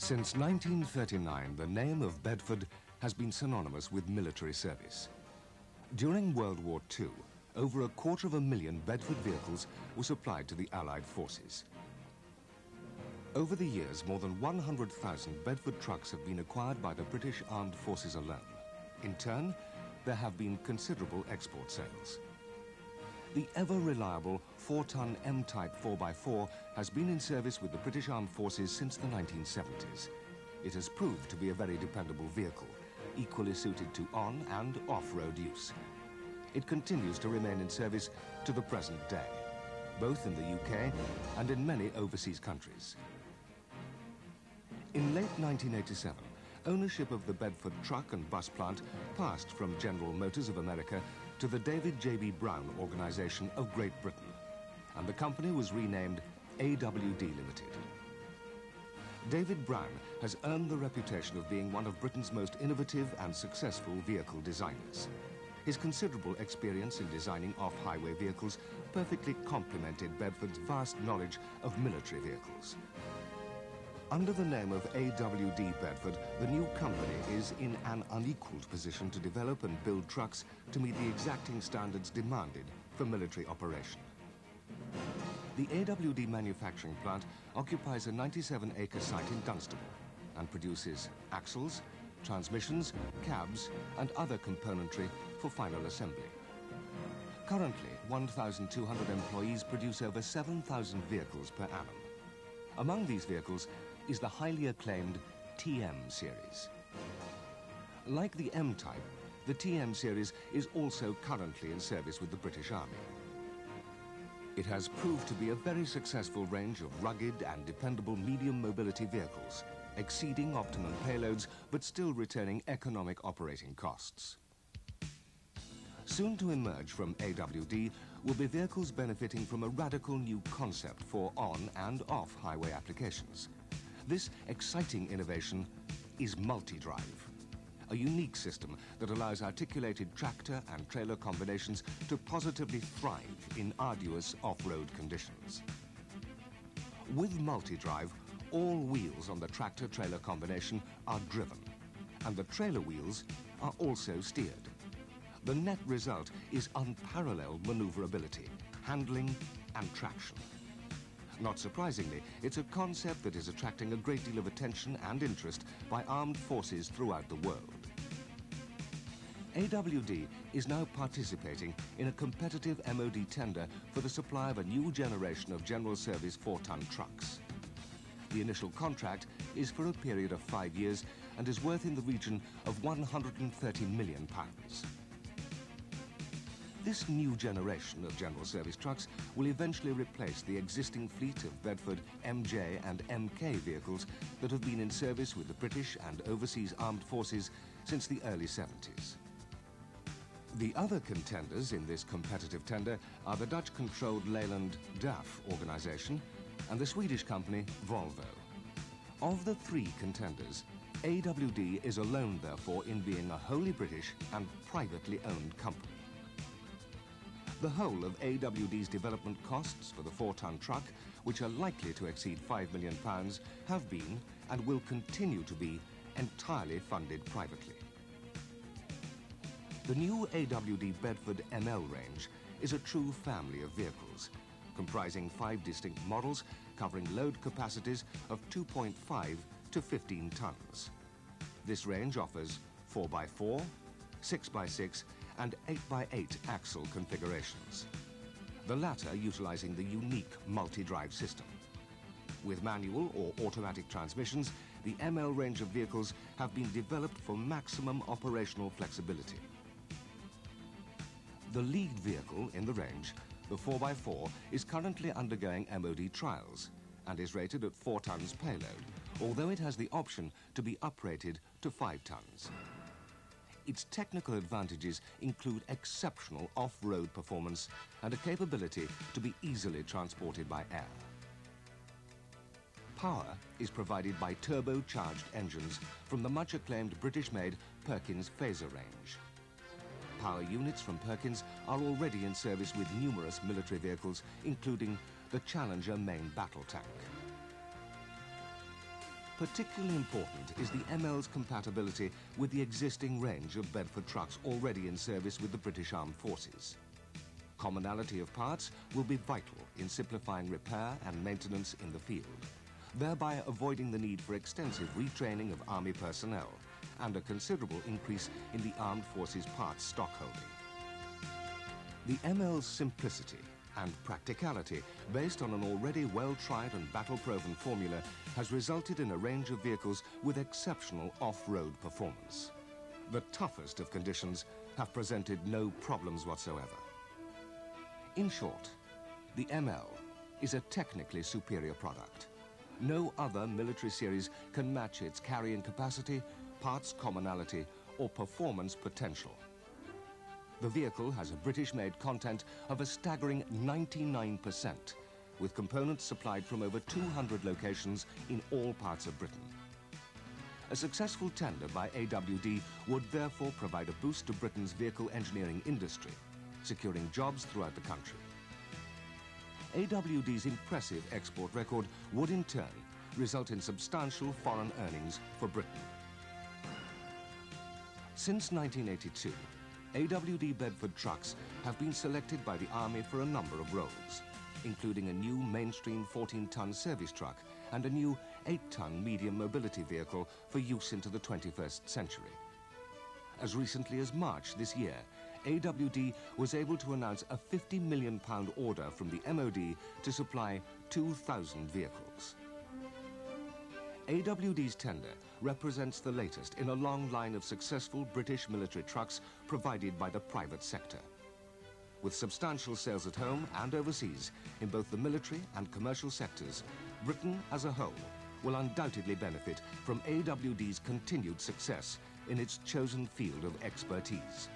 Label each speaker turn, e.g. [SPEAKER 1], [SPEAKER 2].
[SPEAKER 1] Since 1939, the name of Bedford has been synonymous with military service. During World War II, over 250,000 Bedford vehicles were supplied to the Allied forces. Over the years, more than 100,000 Bedford trucks have been acquired by the British Armed Forces alone. In turn, there have been considerable export sales. The ever-reliable 4-ton M-type 4x4 has been in service with the British Armed Forces since the 1970s. It has proved to be a very dependable vehicle, equally suited to on- and off-road use. It continues to remain in service to the present day, both in the UK and in many overseas countries. In late 1987, ownership of the Bedford truck and bus plant passed from General Motors of America to the David J.B. Brown Organization of Great Britain, and the company was renamed AWD Limited. David Brown has earned the reputation of being one of Britain's most innovative and successful vehicle designers. His considerable experience in designing off-highway vehicles perfectly complemented Bedford's vast knowledge of military vehicles. Under the name of AWD Bedford, the new company is in an unequaled position to develop and build trucks to meet the exacting standards demanded for military operation. The AWD manufacturing plant occupies a 97-acre site in Dunstable and produces axles, transmissions, cabs, and other componentry for final assembly. Currently, 1,200 employees produce over 7,000 vehicles per annum. Among these vehicles is the highly acclaimed TM series. Like the M-type, the TM series is also currently in service with the British Army. It has proved to be a very successful range of rugged and dependable medium mobility vehicles, exceeding optimum payloads but still retaining economic operating costs. Soon to emerge from AWD will be vehicles benefiting from a radical new concept for on- and off-highway applications. This exciting innovation is multi-drive, a unique system that allows articulated tractor and trailer combinations to positively thrive in arduous off-road conditions. With multi-drive, all wheels on the tractor-trailer combination are driven, and the trailer wheels are also steered. The net result is unparalleled maneuverability, handling, and traction. Not surprisingly, it's a concept that is attracting a great deal of attention and interest by armed forces throughout the world. AWD is now participating in a competitive MOD tender for the supply of a new generation of general service 4-ton trucks. The initial contract is for a period of 5 years and is worth in the region of £130 million. This new generation of general service trucks will eventually replace the existing fleet of Bedford MJ and MK vehicles that have been in service with the British and overseas armed forces since the early 70s. The other contenders in this competitive tender are the Dutch-controlled Leyland DAF organization and the Swedish company Volvo. Of the 3 contenders, AWD is alone, therefore, in being a wholly British and privately owned company. The whole of AWD's development costs for the 4-ton truck, which are likely to exceed £5 million, have been and will continue to be entirely funded privately. The new AWD Bedford ML range is a true family of vehicles, comprising 5 distinct models covering load capacities of 2.5 to 15 tons. This range offers 4x4, 6x6, and 8x8 axle configurations, the latter utilizing the unique multi-drive system. With manual or automatic transmissions, the ML range of vehicles have been developed for maximum operational flexibility. The lead vehicle in the range, the 4x4, is currently undergoing MOD trials and is rated at 4 tons payload, although it has the option to be uprated to 5 tons. Its technical advantages include exceptional off-road performance and a capability to be easily transported by air. Power is provided by turbocharged engines from the much-acclaimed British-made Perkins Phaser range. Power units from Perkins are already in service with numerous military vehicles, including the Challenger main battle tank. Particularly important is the ML's compatibility with the existing range of Bedford trucks already in service with the British Armed Forces. Commonality of parts will be vital in simplifying repair and maintenance in the field, thereby avoiding the need for extensive retraining of Army personnel and a considerable increase in the Armed Forces parts stockholding. The ML's simplicity and practicality, based on an already well-tried and battle-proven formula, has resulted in a range of vehicles with exceptional off-road performance. The toughest of conditions have presented no problems whatsoever. In short, the ML is a technically superior product. No other military series can match its carrying capacity, parts commonality, or performance potential. The vehicle has a British-made content of a staggering 99%, with components supplied from over 200 locations in all parts of Britain. A successful tender by AWD would therefore provide a boost to Britain's vehicle engineering industry, securing jobs throughout the country. AWD's impressive export record would in turn result in substantial foreign earnings for Britain. Since 1982, AWD Bedford trucks have been selected by the Army for a number of roles, including a new mainstream 14-ton service truck and a new 8-ton medium mobility vehicle for use into the 21st century. As recently as March this year, AWD was able to announce a £50 million order from the MOD to supply 2,000 vehicles. AWD's tender represents the latest in a long line of successful British military trucks provided by the private sector. With substantial sales at home and overseas in both the military and commercial sectors, Britain as a whole will undoubtedly benefit from AWD's continued success in its chosen field of expertise.